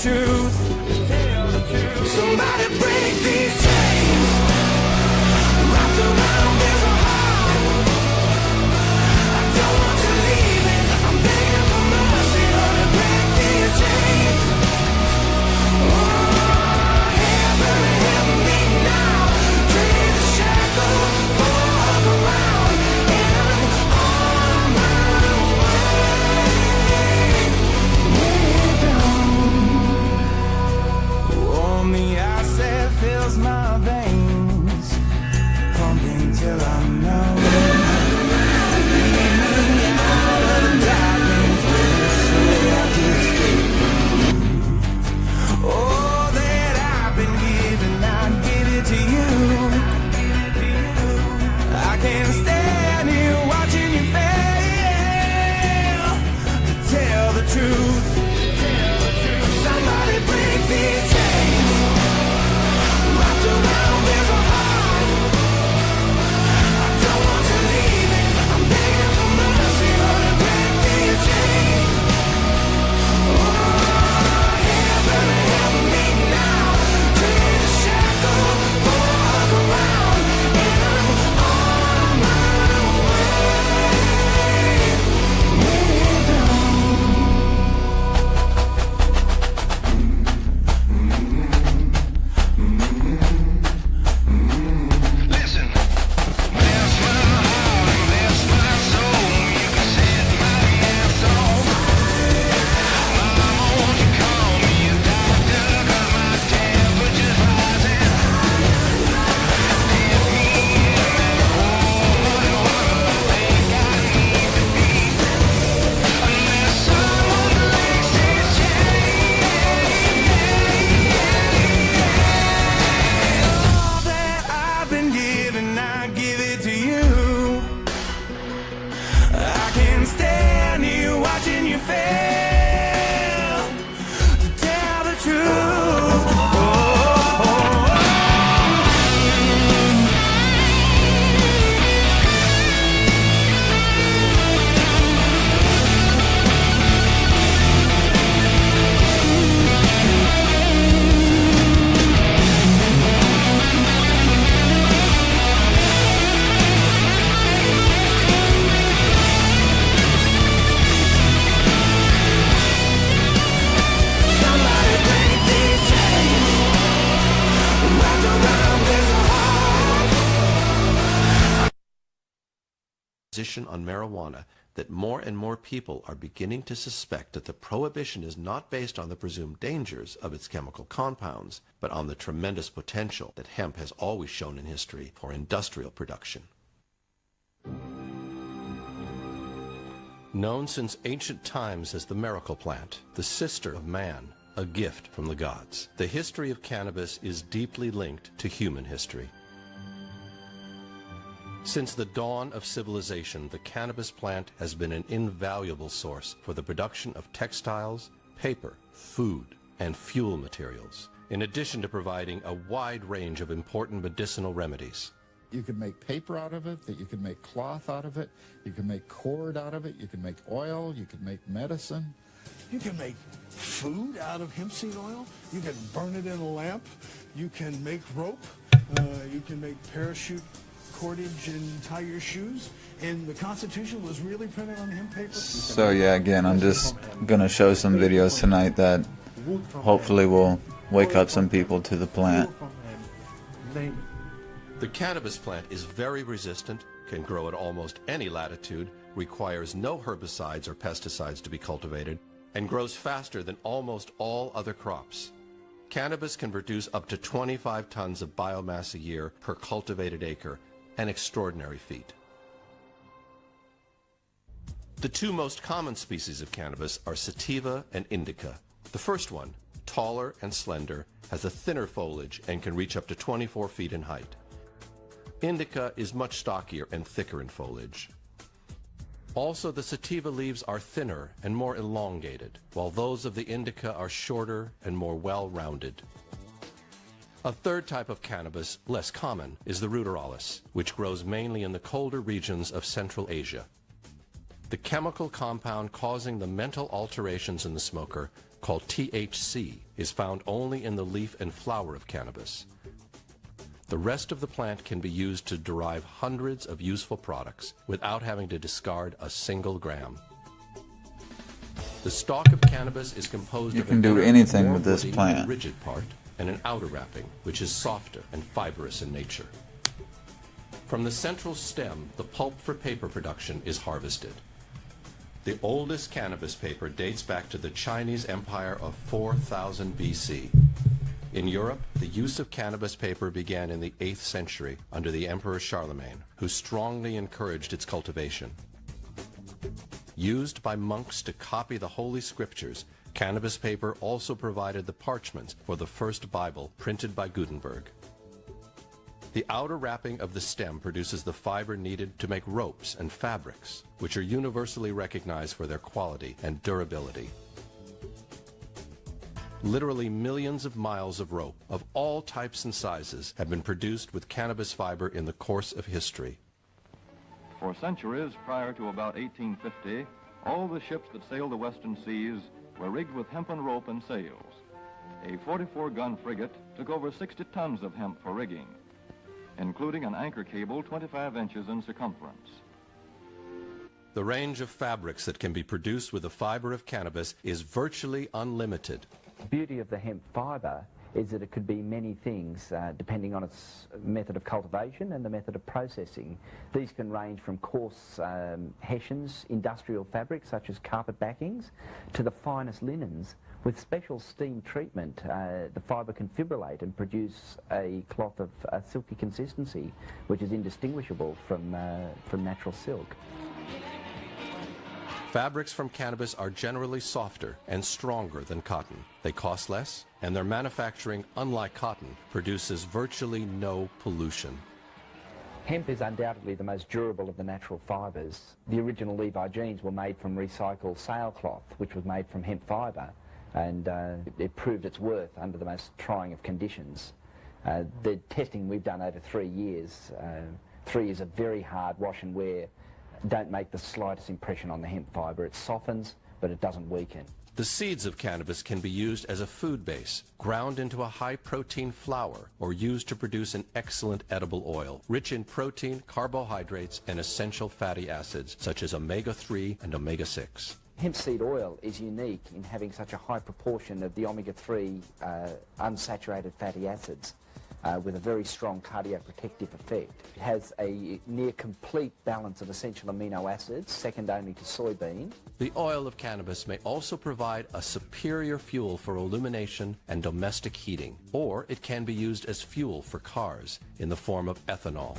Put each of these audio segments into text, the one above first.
truth. Somebody break these chains. Wrapped around this heart. I don't want to leave it. I'm begging for mercy. Honey, break these chains. Oh, heaven, help me now. Dream the shackle, walk around, and I'm on my way. Warm the ice that fills my veins, pumping till I'm numb. All that I've been given, I give it to you. I can't stand here watching you fail to tell the truth. Somebody break these chains. Wrapped around this heart. I don't want to leave it. I'm begging for mercy. Honey, break these chains. Oh, heaven, help me now. Dream the shackle, walk around, and I'm on my Listen, bless my heart and bless my soul. You can set my ass off. Mama, won't you call me a doctor? 'Cause my temperature's rising. Dip me in that hole and what I think I need to be. Unless someone breaks these all that I've been given, I give it to you. I can't stand here watching you fail to tell the truth. Somebody break these chains. Wrapped around this heart. Position on marijuana that more and more people are beginning to suspect that the prohibition is not based on the presumed dangers of its chemical compounds, but on the tremendous potential that hemp has always shown in history for industrial production. Known since ancient times as the miracle plant, the sister of man, a gift from the gods, the history of cannabis is deeply linked to human history. Since the dawn of civilization, the cannabis plant has been an invaluable source for the production of textiles, paper, food, and fuel materials, in addition to providing a wide range of important medicinal remedies. You can make paper out of it, that you can make cloth out of it, you can make cord out of it, you can make oil, you can make medicine. You can make food out of hemp seed oil. You can burn it in a lamp. You can make rope. You can make parachute cordage and tie your shoes. And the Constitution was really printed on hemp paper. So yeah, again, I'm just gonna show some videos tonight that hopefully will wake up some people to the plant. The cannabis plant is very resistant, can grow at almost any latitude, requires no herbicides or pesticides to be cultivated, and grows faster than almost all other crops. Cannabis can produce up to 25 tons of biomass a year per cultivated acre, an extraordinary feat. The two most common species of cannabis are sativa and indica. The first one, taller and slender, has a thinner foliage and can reach up to 24 feet in height. Indica is much stockier and thicker in foliage. Also, the sativa leaves are thinner and more elongated, while those of the indica are shorter and more well-rounded. A third type of cannabis, less common, is the ruderalis, which grows mainly in the colder regions of Central Asia. The chemical compound causing the mental alterations in the smoker called THC, is found only in the leaf and flower of cannabis. The rest of the plant can be used to derive hundreds of useful products without having to discard a single gram. The stalk of cannabis is composed You of can an do inner, anything more with this woody plant. and rigid part and an outer wrapping, which is softer and fibrous in nature. From the central stem, the pulp for paper production is harvested. The oldest cannabis paper dates back to the Chinese Empire of 4000 BC. In Europe, the use of cannabis paper began in the 8th century under the Emperor Charlemagne, who strongly encouraged its cultivation. Used by monks to copy the Holy Scriptures, cannabis paper also provided the parchments for the first Bible printed by Gutenberg. The outer wrapping of the stem produces the fiber needed to make ropes and fabrics, which are universally recognized for their quality and durability. Literally millions of miles of rope of all types and sizes have been produced with cannabis fiber in the course of history. For centuries prior to about 1850, all the ships that sailed the western seas were rigged with hempen rope and sails. A 44-gun frigate took over 60 tons of hemp for rigging, including an anchor cable 25 inches in circumference. The range of fabrics that can be produced with the fiber of cannabis is virtually unlimited. The beauty of the hemp fibre is that it could be many things depending on its method of cultivation and the method of processing. These can range from coarse hessians, industrial fabrics such as carpet backings, to the finest linens. With special steam treatment, the fibre can fibrillate and produce a cloth of a silky consistency, which is indistinguishable from natural silk. Fabrics from cannabis are generally softer and stronger than cotton. They cost less, and their manufacturing, unlike cotton, produces virtually no pollution. Hemp is undoubtedly the most durable of the natural fibres. The original Levi jeans were made from recycled sailcloth, which was made from hemp fibre, and it proved its worth under the most trying of conditions. The testing we've done over 3 years, 3 years of very hard wash and wear, don't make the slightest impression on the hemp fibre. It softens, but it doesn't weaken. The seeds of cannabis can be used as a food base, ground into a high-protein flour, or used to produce an excellent edible oil, rich in protein, carbohydrates, and essential fatty acids, such as omega-3 and omega-6. Hemp seed oil is unique in having such a high proportion of the omega-3 unsaturated fatty acids, with a very strong cardioprotective effect. It has a near complete balance of essential amino acids, second only to soybean. The oil of cannabis may also provide a superior fuel for illumination and domestic heating, or it can be used as fuel for cars in the form of ethanol.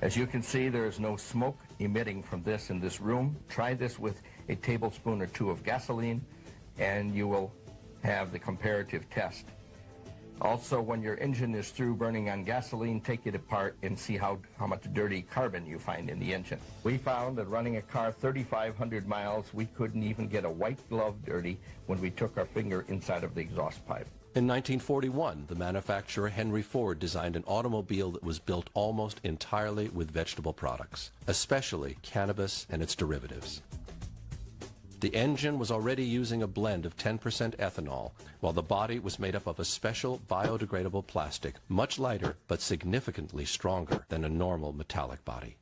As you can see, there is no smoke emitting from this in this room. Try this with a tablespoon or 2 of gasoline, and you will have the comparative test. Also, when your engine is through burning on gasoline, take it apart and see how much dirty carbon you find in the engine. We found that running a car 3,500 miles, we couldn't even get a white glove dirty when we took our finger inside of the exhaust pipe. In 1941, the manufacturer Henry Ford designed an automobile that was built almost entirely with vegetable products, especially cannabis and its derivatives. The engine was already using a blend of 10% ethanol, while the body was made up of a special biodegradable plastic, much lighter but significantly stronger than a normal metallic body.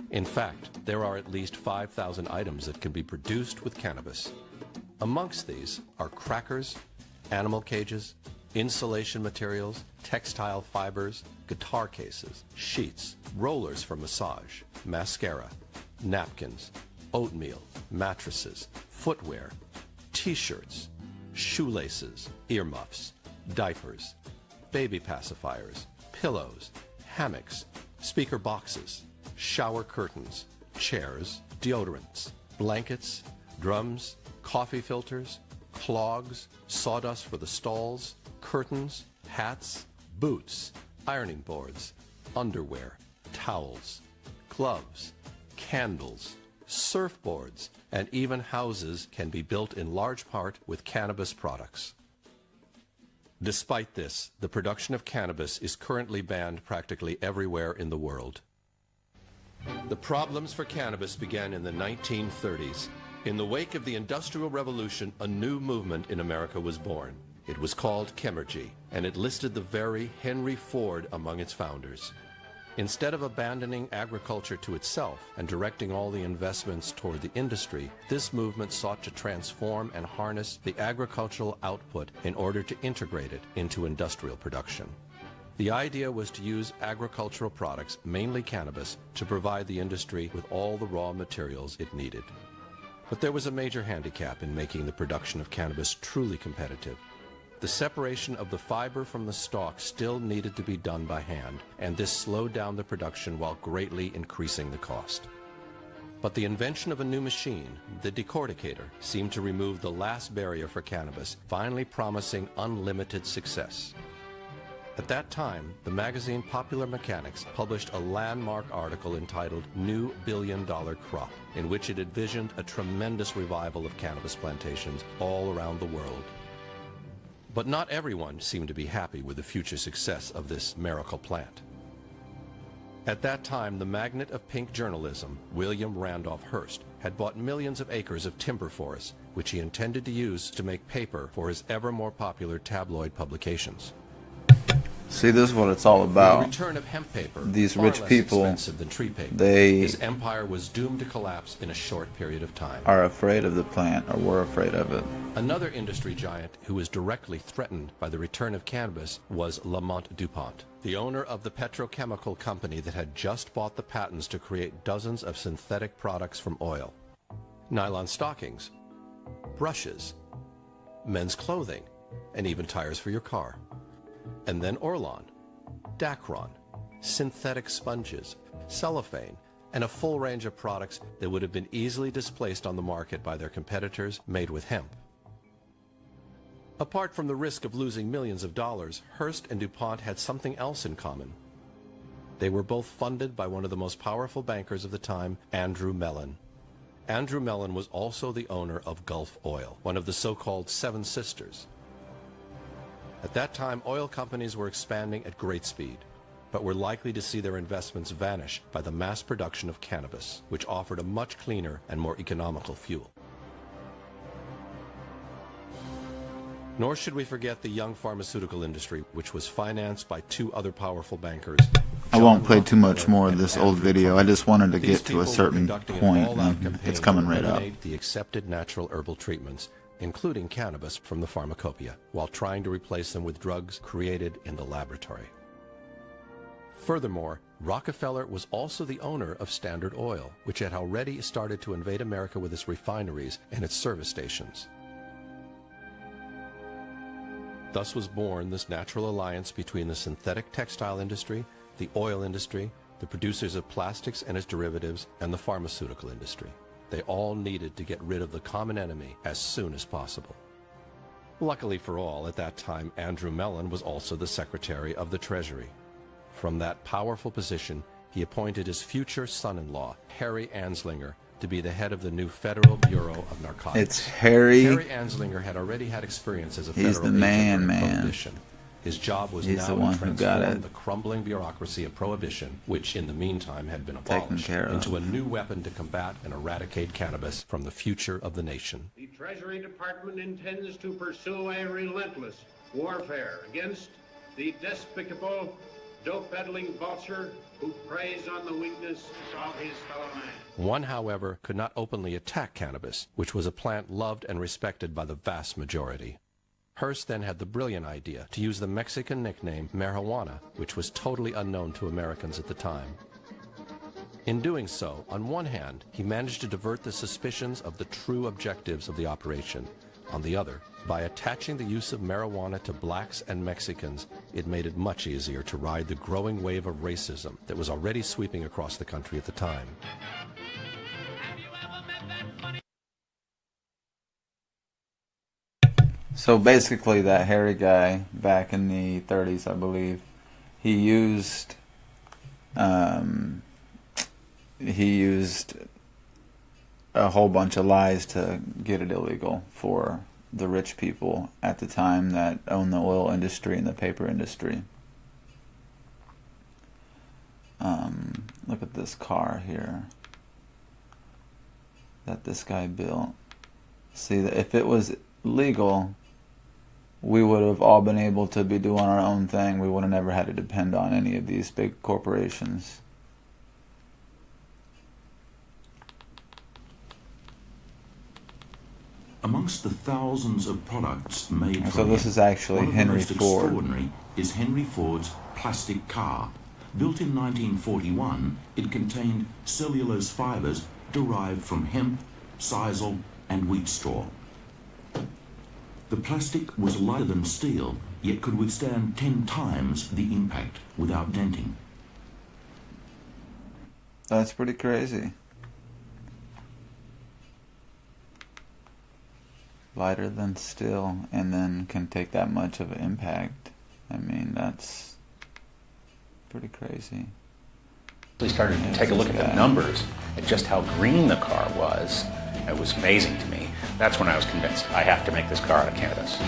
In fact, there are at least 5,000 items that can be produced with cannabis. Amongst these are crackers, animal cages, insulation materials, textile fibers, guitar cases, sheets, rollers for massage, mascara, napkins, oatmeal, mattresses, footwear, t-shirts, shoelaces, earmuffs, diapers, baby pacifiers, pillows, hammocks, speaker boxes, shower curtains, chairs, deodorants, blankets, drums, coffee filters, clogs, sawdust for the stalls, curtains, hats, boots, ironing boards, underwear, towels, gloves, candles, surfboards, and even houses can be built in large part with cannabis products. Despite this, the production of cannabis is currently banned practically everywhere in the world. The problems for cannabis began in the 1930s. In the wake of the Industrial Revolution, a new movement in America was born. It was called Chemergy, and it listed the very Henry Ford among its founders. Instead of abandoning agriculture to itself and directing all the investments toward the industry, this movement sought to transform and harness the agricultural output in order to integrate it into industrial production. The idea was to use agricultural products, mainly cannabis, to provide the industry with all the raw materials it needed. But there was a major handicap in making the production of cannabis truly competitive. The separation of the fiber from the stalk still needed to be done by hand, and this slowed down the production while greatly increasing the cost. But the invention of a new machine, the decorticator, seemed to remove the last barrier for cannabis, finally promising unlimited success. At that time, the magazine Popular Mechanics published a landmark article entitled New Billion-Dollar Crop, in which it envisioned a tremendous revival of cannabis plantations all around the world. But not everyone seemed to be happy with the future success of this miracle plant. At that time, the magnate of pink journalism, William Randolph Hearst, had bought millions of acres of timber forests, which he intended to use to make paper for his ever more popular tabloid publications. See, this is what it's all about. The return of hemp paper, These far rich less people, expensive than tree paper, they his empire was doomed to collapse in a short period of time. are afraid of the plant, or were afraid of it. Another industry giant who was directly threatened by the return of cannabis was Lamont DuPont, the owner of the petrochemical company that had just bought the patents to create dozens of synthetic products from oil. Nylon stockings, brushes, men's clothing, and even tires for your car. And then Orlon, Dacron, synthetic sponges, cellophane, and a full range of products that would have been easily displaced on the market by their competitors made with hemp. Apart from the risk of losing millions of dollars, Hearst and DuPont had something else in common. They were both funded by one of the most powerful bankers of the time, Andrew Mellon. Andrew Mellon was also the owner of Gulf Oil, one of the so-called Seven Sisters. At that time, oil companies were expanding at great speed, but were likely to see their investments vanish by the mass production of cannabis, which offered a much cleaner and more economical fuel. Nor should we forget the young pharmaceutical industry, which was financed by two other powerful bankers. I won't play too much more of this old video. I just wanted to get to a certain point, and it's coming right up. The accepted natural herbal treatments, including cannabis, from the pharmacopoeia, while trying to replace them with drugs created in the laboratory. Furthermore, Rockefeller was also the owner of Standard Oil, which had already started to invade America with its refineries and its service stations. Thus was born this natural alliance between the synthetic textile industry, the oil industry, the producers of plastics and its derivatives, and the pharmaceutical industry. They all needed to get rid of the common enemy as soon as possible. Luckily for all, at that time, Andrew Mellon was also the Secretary of the Treasury. From that powerful position, he appointed his future son-in-law, Harry Anslinger, to be the head of the new Federal Bureau of Narcotics. It's Harry. Harry Anslinger had already had experience as a He's federal the man, agent during man. Prohibition. His job was He's now the one to who got transform it. the crumbling bureaucracy of Prohibition, which in the meantime had been Taken abolished, care of. into a new weapon to combat and eradicate cannabis from the future of the nation. The Treasury Department intends to pursue a relentless warfare against the despicable, dope-peddling vulture who preys on the weakness of his fellow man. One, however, could not openly attack cannabis, which was a plant loved and respected by the vast majority. Hearst then had the brilliant idea to use the Mexican nickname marijuana, which was totally unknown to Americans at the time. In doing so, on one hand, he managed to divert the suspicions of the true objectives of the operation. On the other, by attaching the use of marijuana to blacks and Mexicans, it made it much easier to ride the growing wave of racism that was already sweeping across the country at the time. So basically, that Harry guy back in the 30s, I believe, he used a whole bunch of lies to get it illegal for the rich people at the time that owned the oil industry and the paper industry. Look Look at this car here that this guy built. See, that if it was legal, we would have all been able to be doing our own thing. We would have never had to depend on any of these big corporations. Amongst the thousands of products made So from this is actually one of Henry the most Ford. extraordinary is Henry Ford's plastic car. Built in 1941, it contained cellulose fibers derived from hemp, sisal, and wheat straw. The plastic was lighter than steel, yet could withstand 10 times the impact without denting. That's pretty crazy. Lighter than steel, and then can take that much of an impact. I mean, that's pretty crazy. We started to take a look at the numbers and just how green the car was. It was amazing to me. That's when I was convinced I have to make this car out of cannabis.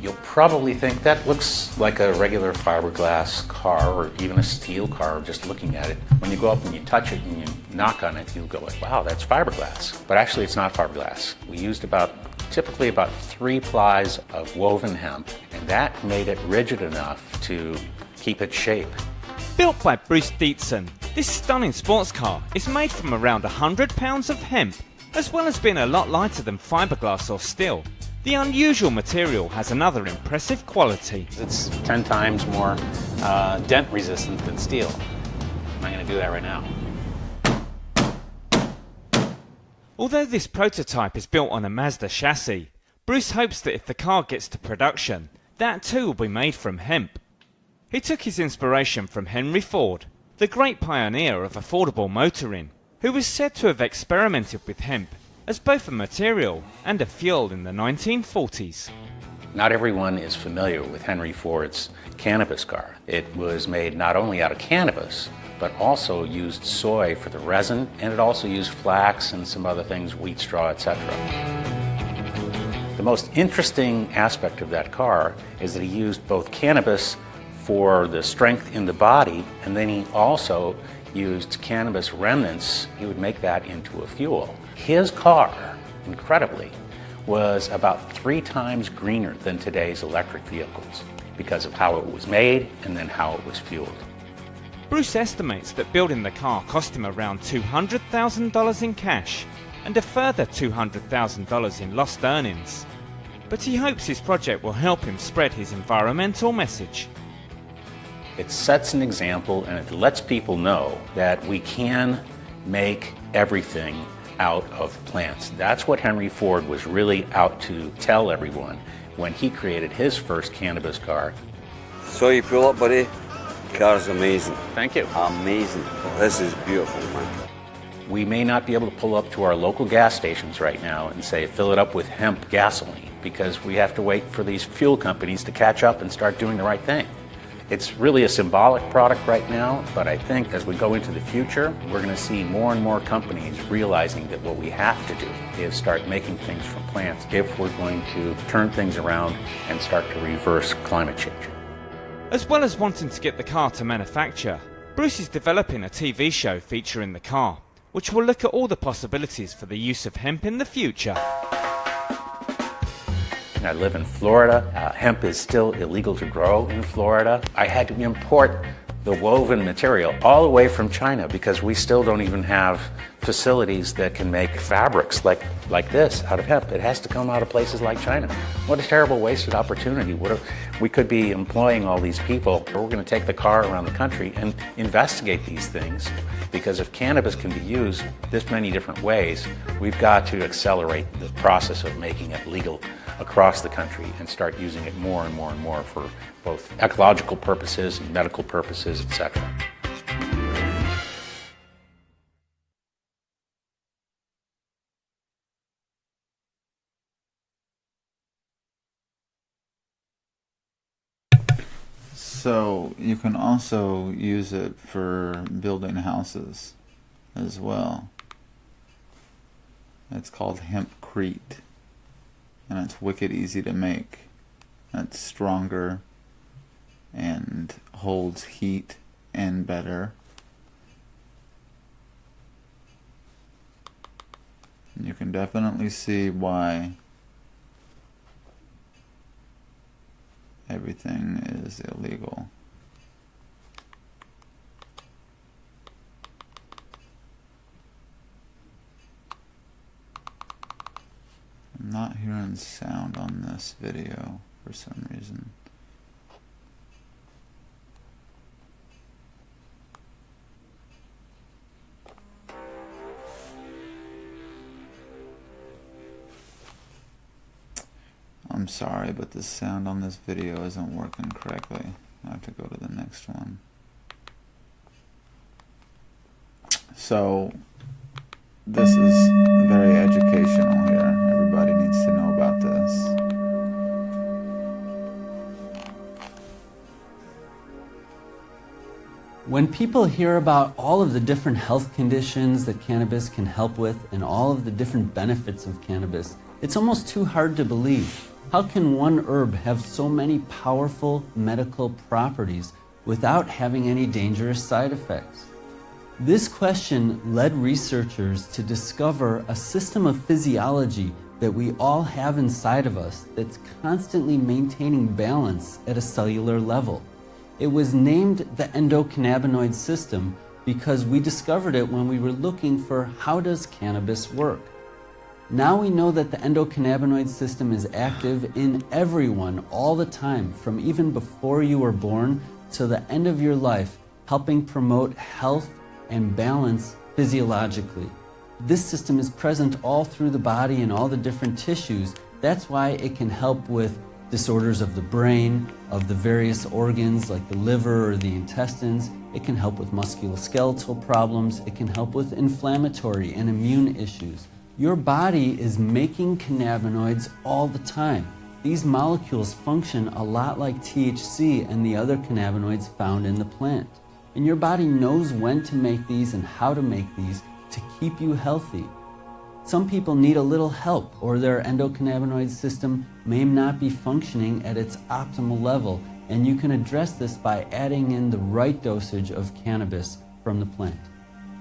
You'll probably think that looks like a regular fiberglass car or even a steel car just looking at it. When you go up and you touch it and you knock on it, you'll go like, wow, that's fiberglass. But actually it's not fiberglass. We used typically about 3 plies of woven hemp, and that made it rigid enough to keep its shape. Built by Bruce Dietzen, this stunning sports car is made from around 100 pounds of hemp, as well as being a lot lighter than fiberglass or steel. The unusual material has another impressive quality. It's 10 times more dent resistant than steel. I'm not going to do that right now. Although this prototype is built on a Mazda chassis, Bruce hopes that if the car gets to production, that too will be made from hemp. He took his inspiration from Henry Ford, the great pioneer of affordable motoring, who was said to have experimented with hemp as both a material and a fuel in the 1940s. Not everyone is familiar with Henry Ford's cannabis car. It was made not only out of cannabis, but also used soy for the resin, and it also used flax and some other things, wheat straw, etc. The most interesting aspect of that car is that he used both cannabis for the strength in the body, and then he also used cannabis remnants. He would make that into a fuel. His car, incredibly, was about 3 times greener than today's electric vehicles because of how it was made and then how it was fueled. Bruce estimates that building the car cost him around $200,000 in cash and a further $200,000 in lost earnings. But he hopes his project will help him spread his environmental message. It sets an example and it lets people know that we can make everything out of plants. That's what Henry Ford was really out to tell everyone when he created his first cannabis car. So you pull up, buddy. Car's amazing. Thank you. Amazing. This is beautiful, man. We may not be able to pull up to our local gas stations right now and say, fill it up with hemp gasoline, because we have to wait for these fuel companies to catch up and start doing the right thing. It's really a symbolic product right now, but I think as we go into the future, we're going to see more and more companies realizing that what we have to do is start making things from plants if we're going to turn things around and start to reverse climate change. As well as wanting to get the car to manufacture, Bruce is developing a TV show featuring the car, which will look at all the possibilities for the use of hemp in the future. I live in Florida. Hemp is still illegal to grow in Florida. I had to import the woven material all the way from China because we still don't even have facilities that can make fabrics like this out of hemp. It has to come out of places like China. What a terrible wasted opportunity. We could be employing all these people. We're going to take the car around the country and investigate these things, because if cannabis can be used this many different ways, we've got to accelerate the process of making it legal across the country and start using it more and more and more for both ecological purposes and medical purposes, etc. So you can also use it for building houses as well. It's called hemp concrete, and it's wicked easy to make. It's stronger and holds heat and better. And you can definitely see why everything is illegal. I'm not hearing sound on this video for some reason. I'm sorry, but the sound on this video isn't working correctly. I have to go to the next one. So, this is very educational here. Everybody needs to know about this. When people hear about all of the different health conditions that cannabis can help with and all of the different benefits of cannabis, it's almost too hard to believe. How can one herb have so many powerful medical properties without having any dangerous side effects? This question led researchers to discover a system of physiology that we all have inside of us that's constantly maintaining balance at a cellular level. It was named the endocannabinoid system because we discovered it when we were looking for how does cannabis work. Now we know that the endocannabinoid system is active in everyone all the time, from even before you were born to the end of your life, helping promote health and balance physiologically. This system is present all through the body and all the different tissues. That's why it can help with disorders of the brain, of the various organs like the liver or the intestines. It can help with musculoskeletal problems. It can help with inflammatory and immune issues. Your body is making cannabinoids all the time. These molecules function a lot like THC and the other cannabinoids found in the plant. And your body knows when to make these and how to make these to keep you healthy. Some people need a little help, or their endocannabinoid system may not be functioning at its optimal level, and you can address this by adding in the right dosage of cannabis from the plant.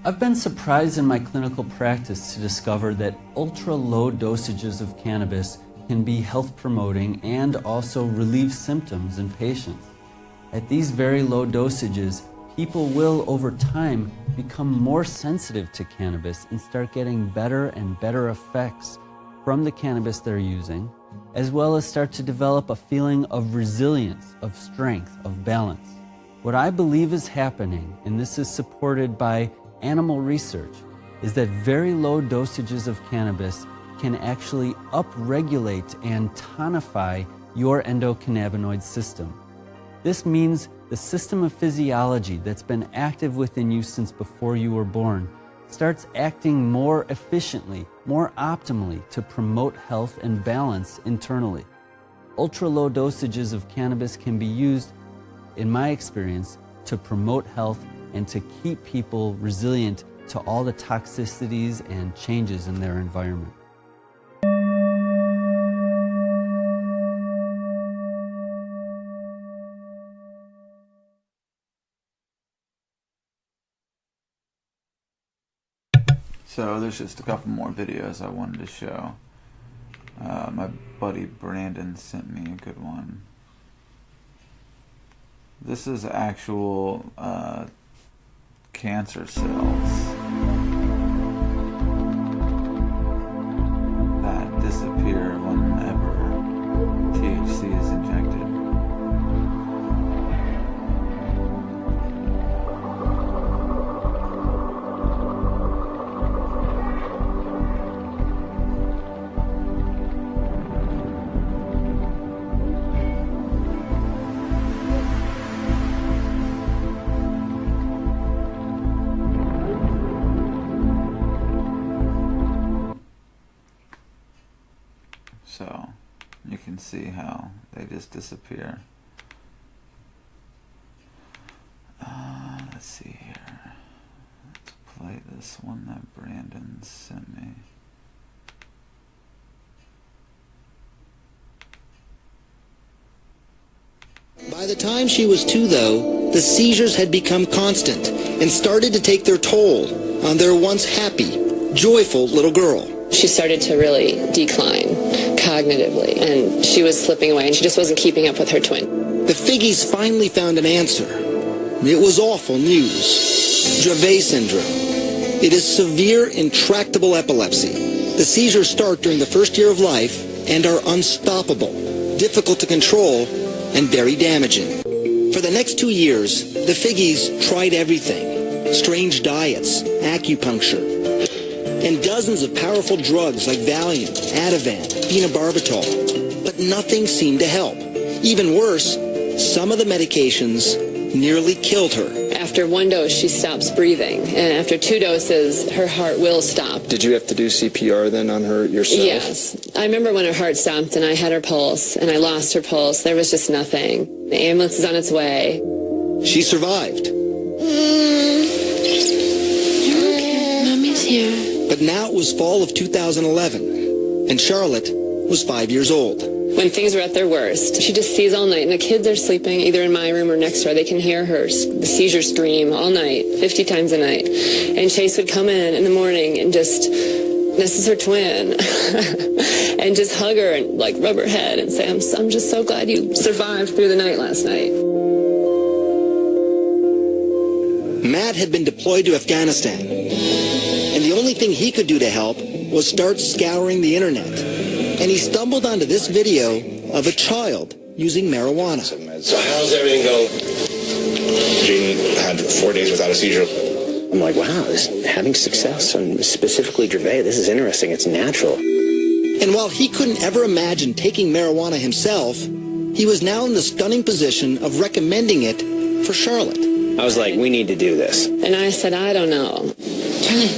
I've been surprised in my clinical practice to discover that ultra-low dosages of cannabis can be health promoting and also relieve symptoms in patients. At these very low dosages, people will over time become more sensitive to cannabis and start getting better and better effects from the cannabis they're using, as well as start to develop a feeling of resilience, of strength, of balance. What I believe is happening, and this is supported by animal research, is that very low dosages of cannabis can actually upregulate and tonify your endocannabinoid system. This means the system of physiology that's been active within you since before you were born starts acting more efficiently, more optimally to promote health and balance internally. Ultra-low dosages of cannabis can be used, in my experience, to promote health and to keep people resilient to all the toxicities and changes in their environment. So there's just a couple more videos I wanted to show. My buddy Brandon sent me a good one. This is actual cancer cells that disappear whenever THC is injected. So you can see how they just disappear. Let's see here. Let's play this one that Brandon sent me. By the time she was 2, though, the seizures had become constant and started to take their toll on their once happy, joyful little girl. She started to really decline cognitively, and she was slipping away, and she just wasn't keeping up with her twin. The Figgies finally found an answer. It was awful news. Dravet syndrome. It is severe, intractable epilepsy. The seizures start during the first year of life and are unstoppable, difficult to control, and very damaging. For the next 2 years, the Figgies tried everything. Strange diets, acupuncture, and dozens of powerful drugs like Valium, Ativan, phenobarbital. But nothing seemed to help. Even worse, some of the medications nearly killed her. After 1 dose, she stops breathing, and after 2 doses, her heart will stop. Did you have to do CPR then on her yourself? Yes. I remember when her heart stopped and I had her pulse, and I lost her pulse. There was just nothing. The ambulance is on its way. She survived. Okay, Mommy's here. But now it was fall of 2011, and Charlotte was 5 years old. When things were at their worst, she just sees all night, and the kids are sleeping either in my room or next door. They can hear her the seizure scream all night, 50 times a night. And Chase would come in the morning and just, this is her twin, and just hug her and like rub her head and say, I'm just so glad you survived through the night last night. Matt had been deployed to Afghanistan, and the only thing he could do to help was start scouring the internet. And he stumbled onto this video of a child using marijuana. So how's everything go? Jane had 4 days without a seizure. I'm like, wow, having success, and specifically Dravet, this is interesting. It's natural. And while he couldn't ever imagine taking marijuana himself, he was now in the stunning position of recommending it for Charlotte. I was like, we need to do this. And I said, I don't know. Charlie,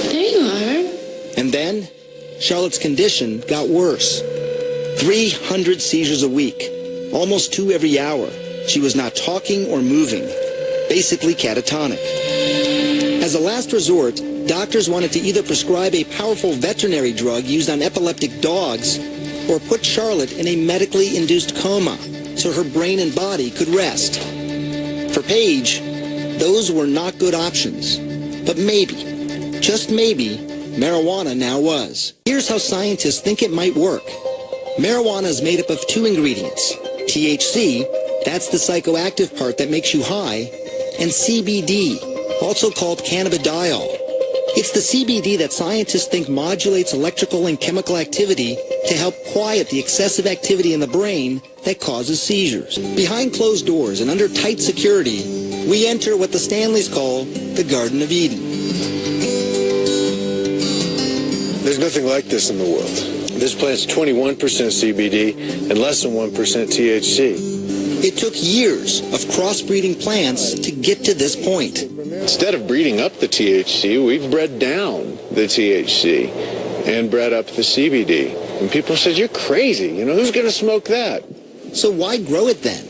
there you are. And then Charlotte's condition got worse. 300 seizures a week, almost 2 every hour. She was not talking or moving, basically catatonic. As a last resort, doctors wanted to either prescribe a powerful veterinary drug used on epileptic dogs or put Charlotte in a medically induced coma so her brain and body could rest. For Paige, those were not good options. But maybe, just maybe, marijuana now was. Here's how scientists think it might work. Marijuana is made up of 2 ingredients. THC, that's the psychoactive part that makes you high, and CBD, also called cannabidiol. It's the CBD that scientists think modulates electrical and chemical activity to help quiet the excessive activity in the brain that causes seizures. Behind closed doors and under tight security, we enter what the Stanleys call the Garden of Eden. There's nothing like this in the world. This plant's 21% CBD and less than 1% THC. It took years of crossbreeding plants to get to this point. Instead of breeding up the THC, we've bred down the THC and bred up the CBD. And people said, you're crazy. You know, who's going to smoke that? So why grow it then?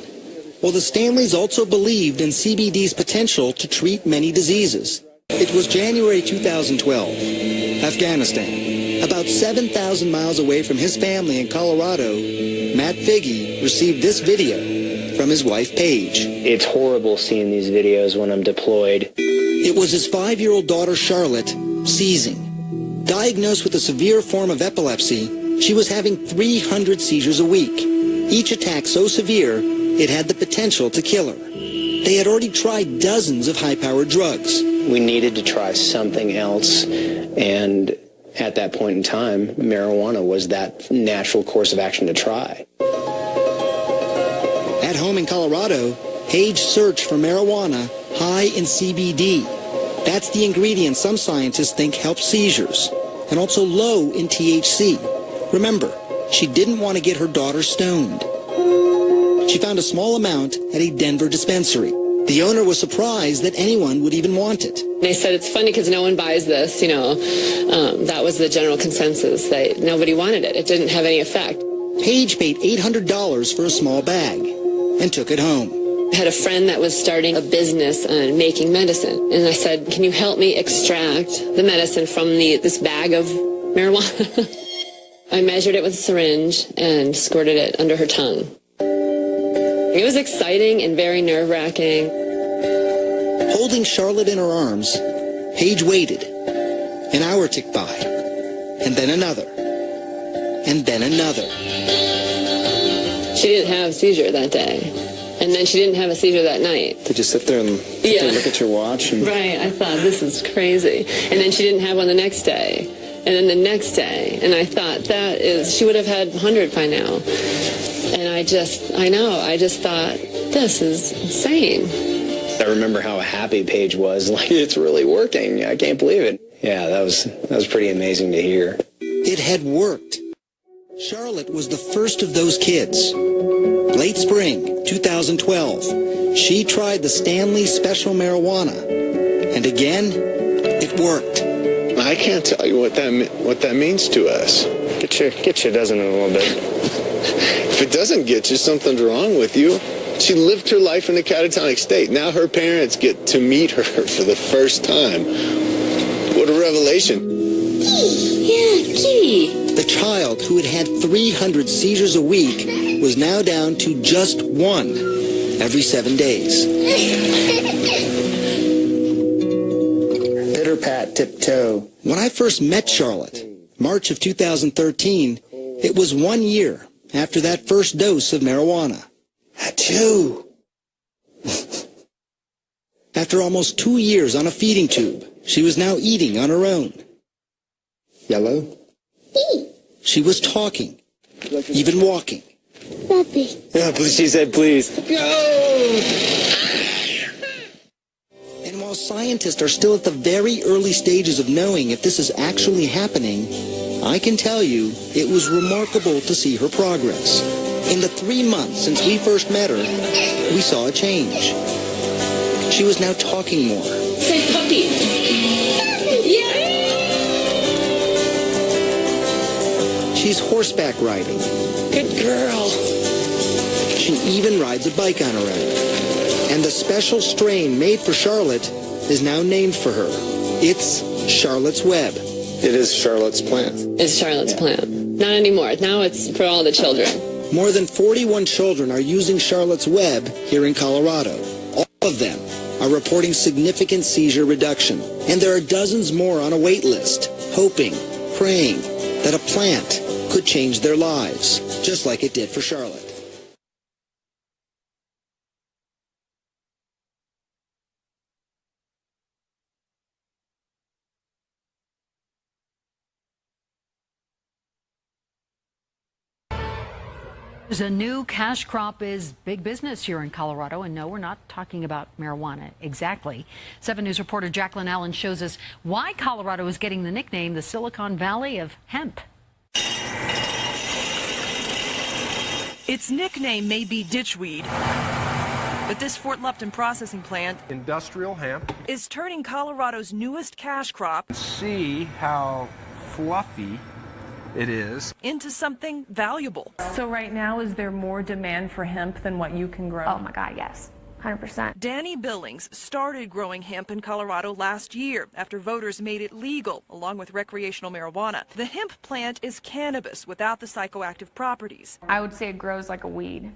Well, the Stanleys also believed in CBD's potential to treat many diseases. It was January 2012, Afghanistan. About 7,000 miles away from his family in Colorado, Matt Figge received this video from his wife, Paige. It's horrible seeing these videos when I'm deployed. It was his 5-year-old daughter, Charlotte, seizing. Diagnosed with a severe form of epilepsy, she was having 300 seizures a week. Each attack so severe, it had the potential to kill her. They had already tried dozens of high-powered drugs. We needed to try something else, and at that point in time, marijuana was that natural course of action to try. At home in Colorado, Paige searched for marijuana high in CBD. That's the ingredient some scientists think helps seizures, and also low in THC. Remember, she didn't want to get her daughter stoned. She found a small amount at a Denver dispensary. The owner was surprised that anyone would even want it. They said it's funny because no one buys this, that was the general consensus. Nobody wanted it. It didn't have any effect. Paige paid $800 for a small bag and took it home. I had a friend that was starting a business on making medicine. And I said, can you help me extract the medicine from this bag of marijuana? I measured it with a syringe and squirted it under her tongue. It was exciting and very nerve-wracking. Holding Charlotte in her arms, Paige waited. An hour ticked by, and then another, and then another. She didn't have a seizure that day, and then she didn't have a seizure that night. Did you sit there and look at your watch? And... Right, I thought, this is crazy. And then she didn't have one the next day, and then the next day, and I thought, she would have had 100 by now. And I just thought, this is insane. I remember how happy Paige was, like, it's really working. I can't believe it. Yeah, that was pretty amazing to hear. It had worked. Charlotte was the first of those kids. Late spring 2012, she tried the Stanley Special Marijuana. And again, it worked. I can't tell you what that means to us. Get you, doesn't it, a little bit? If it doesn't get you, something's wrong with you. She lived her life in a catatonic state. Now her parents get to meet her for the first time. What a revelation. Yeah, kitty. The child who had had 300 seizures a week was now down to just one every 7 days. Pitter pat tiptoe. When I first met Charlotte, March of 2013, it was 1 year after that first dose of marijuana. Achoo! After almost 2 years on a feeding tube, she was now eating on her own. Yellow? She was talking, even walking. Puppy. Yeah, she said please. Go! And while scientists are still at the very early stages of knowing if this is actually happening, I can tell you it was remarkable to see her progress. In the 3 months since we first met her, we saw a change. She was now talking more. Say puppy. Yeah. She's horseback riding. Good girl. She even rides a bike on her own. And the special strain made for Charlotte is now named for her. It's Charlotte's Web. It is Charlotte's plant. It's Charlotte's plant. Not anymore. Now it's for all the children. More than 41 children are using Charlotte's Web here in Colorado. All of them are reporting significant seizure reduction. And there are dozens more on a wait list, hoping, praying that a plant could change their lives, just like it did for Charlotte. A new cash crop is big business here in Colorado, and no, we're not talking about marijuana exactly. 7 News reporter Jacqueline Allen shows us why Colorado is getting the nickname the Silicon Valley of hemp. Its nickname may be ditchweed, but this Fort Lupton processing plant, industrial hemp, is turning Colorado's newest cash crop, see how fluffy it is, into something valuable. So right now, is there more demand for hemp than what you can grow? Oh my God, yes. 100%. Danny Billings started growing hemp in Colorado last year after voters made it legal, along with recreational marijuana. The hemp plant is cannabis without the psychoactive properties. I would say it grows like a weed.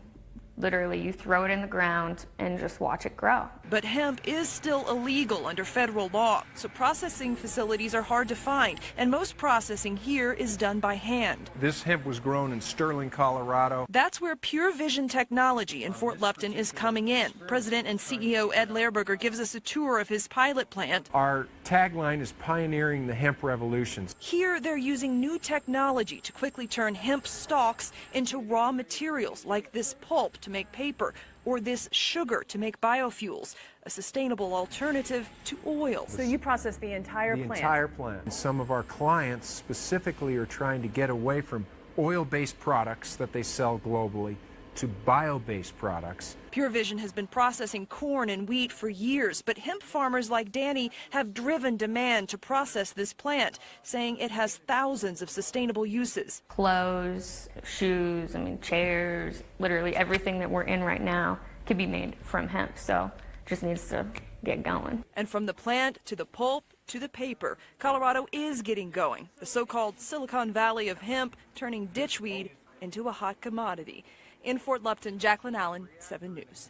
Literally, you throw it in the ground and just watch it grow. But hemp is still illegal under federal law, so processing facilities are hard to find, and most processing here is done by hand. This hemp was grown in Sterling, Colorado. That's where Pure Vision technology in Fort Lupton is coming in. President and CEO Ed Lehrberger gives us a tour of his pilot plant. Our tagline is pioneering the hemp revolution. Here, they're using new technology to quickly turn hemp stalks into raw materials like this pulp to make paper, or this sugar to make biofuels, a sustainable alternative to oil. So you process the entire plant? The entire plant. Some of our clients specifically are trying to get away from oil-based products that they sell globally to bio-based products. Pure Vision has been processing corn and wheat for years, but hemp farmers like Danny have driven demand to process this plant, saying it has thousands of sustainable uses. Clothes, shoes, chairs, literally everything that we're in right now could be made from hemp, so just needs to get going. And from the plant to the pulp to the paper, Colorado is getting going. The so-called Silicon Valley of hemp turning ditchweed into a hot commodity. In Fort Lupton, Jacqueline Allen, 7 News.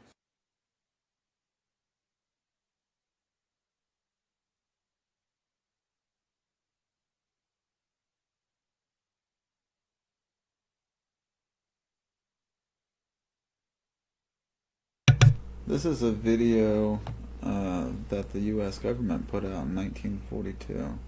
This is a video that the U.S. government put out in 1942.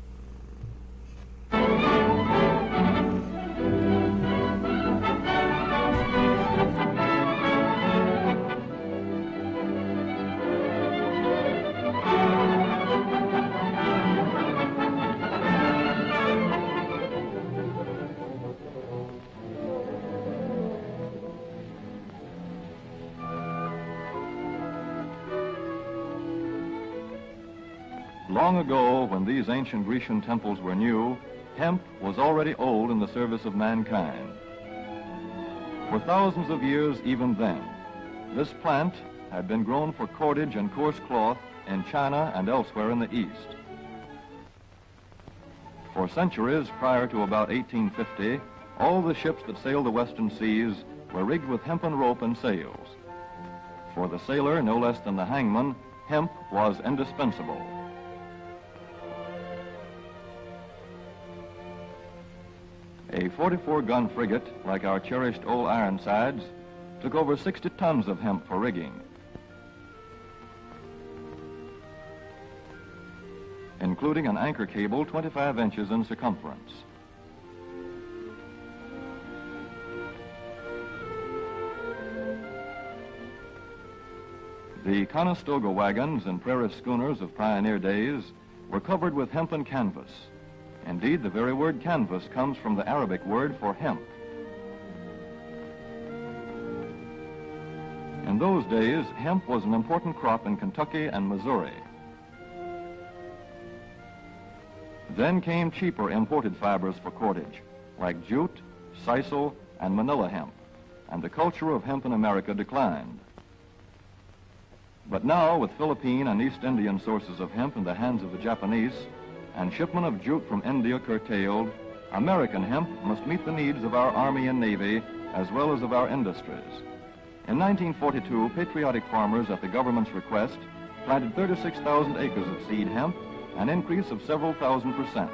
Long ago, when these ancient Grecian temples were new, hemp was already old in the service of mankind. For thousands of years even then, this plant had been grown for cordage and coarse cloth in China and elsewhere in the East. For centuries prior to about 1850, all the ships that sailed the western seas were rigged with hempen rope and sails. For the sailor, no less than the hangman, hemp was indispensable. A 44-gun frigate, like our cherished old Ironsides, took over 60 tons of hemp for rigging. Including an anchor cable 25 inches in circumference. The Conestoga wagons and prairie schooners of pioneer days were covered with hempen canvas. Indeed, the very word canvas comes from the Arabic word for hemp. In those days, hemp was an important crop in Kentucky and Missouri. Then came cheaper imported fibers for cordage, like jute, sisal, and manila hemp, and the culture of hemp in America declined. But now, with Philippine and East Indian sources of hemp in the hands of the Japanese, and shipment of jute from India curtailed, American hemp must meet the needs of our Army and Navy as well as of our industries. In 1942, patriotic farmers at the government's request planted 36,000 acres of seed hemp, an increase of several thousand%.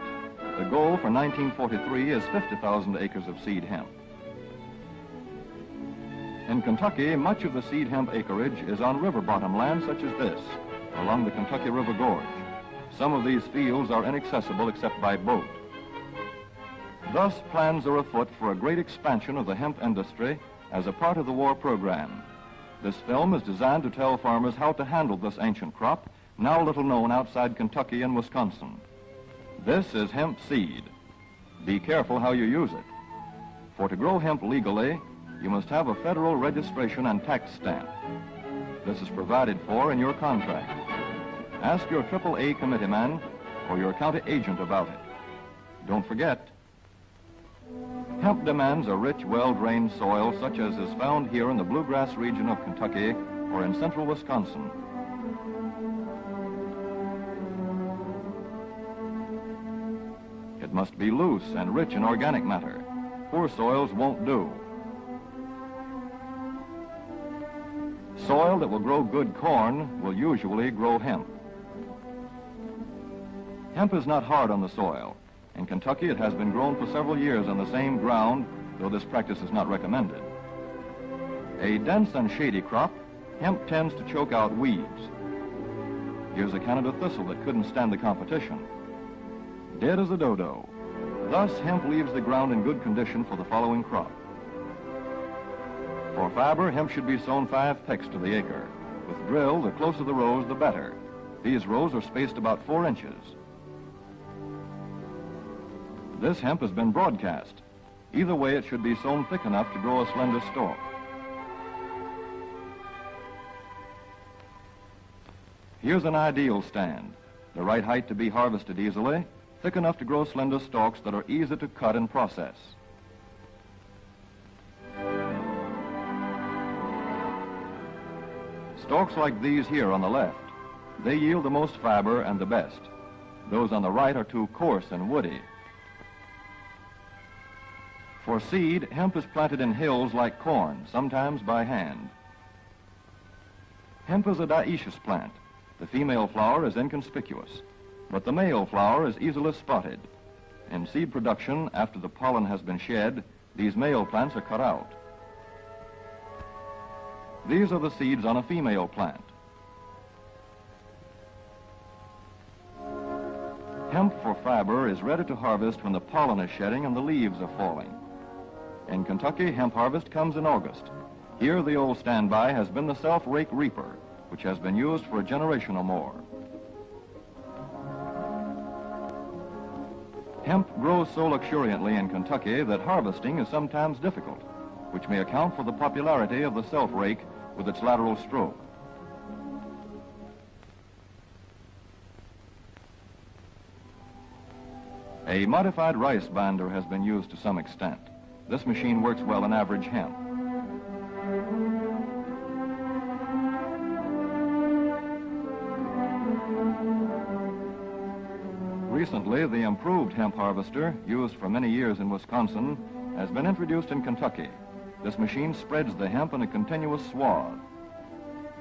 The goal for 1943 is 50,000 acres of seed hemp. In Kentucky, much of the seed hemp acreage is on river bottom land such as this, along the Kentucky River Gorge. Some of these fields are inaccessible except by boat. Thus, plans are afoot for a great expansion of the hemp industry as a part of the war program. This film is designed to tell farmers how to handle this ancient crop, now little known outside Kentucky and Wisconsin. This is hemp seed. Be careful how you use it. For to grow hemp legally, you must have a federal registration and tax stamp. This is provided for in your contract. Ask your AAA committeeman or your county agent about it. Don't forget, hemp demands a rich, well-drained soil such as is found here in the bluegrass region of Kentucky or in central Wisconsin. It must be loose and rich in organic matter. Poor soils won't do. Soil that will grow good corn will usually grow hemp. Hemp is not hard on the soil. In Kentucky, it has been grown for several years on the same ground, though this practice is not recommended. A dense and shady crop, hemp tends to choke out weeds. Here's a Canada thistle that couldn't stand the competition. Dead as a dodo. Thus, hemp leaves the ground in good condition for the following crop. For fiber, hemp should be sown 5 pecks to the acre. With drill, the closer the rows, the better. These rows are spaced about 4 inches. This hemp has been broadcast. Either way, it should be sown thick enough to grow a slender stalk. Here's an ideal stand. The right height to be harvested easily, thick enough to grow slender stalks that are easy to cut and process. Stalks like these here on the left, they yield the most fiber and the best. Those on the right are too coarse and woody. For seed, hemp is planted in hills like corn, sometimes by hand. Hemp is a dioecious plant. The female flower is inconspicuous, but the male flower is easily spotted. In seed production, after the pollen has been shed, these male plants are cut out. These are the seeds on a female plant. Hemp for fiber is ready to harvest when the pollen is shedding and the leaves are falling. In Kentucky, hemp harvest comes in August. Here, the old standby has been the self-rake reaper, which has been used for a generation or more. Hemp grows so luxuriantly in Kentucky that harvesting is sometimes difficult, which may account for the popularity of the self-rake with its lateral stroke. A modified rice binder has been used to some extent. This machine works well in average hemp. Recently, the improved hemp harvester, used for many years in Wisconsin, has been introduced in Kentucky. This machine spreads the hemp in a continuous swath.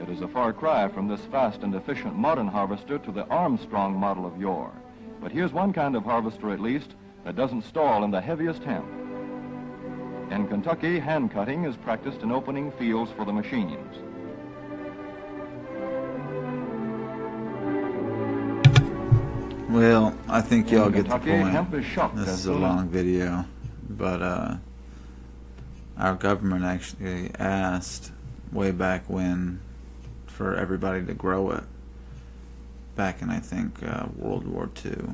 It is a far cry from this fast and efficient modern harvester to the Armstrong model of yore. But here's one kind of harvester, at least, that doesn't stall in the heaviest hemp. In Kentucky, hand cutting is practiced in opening fields for the machines. Well, I think y'all get the Kentucky, point. hemp is shocked This as is a soon as- long video, but our government actually asked way back when for everybody to grow it. Back in, I think, World War II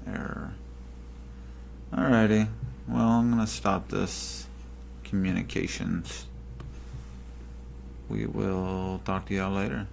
era. Alrighty, well, I'm going to stop this communications. We will talk to y'all later.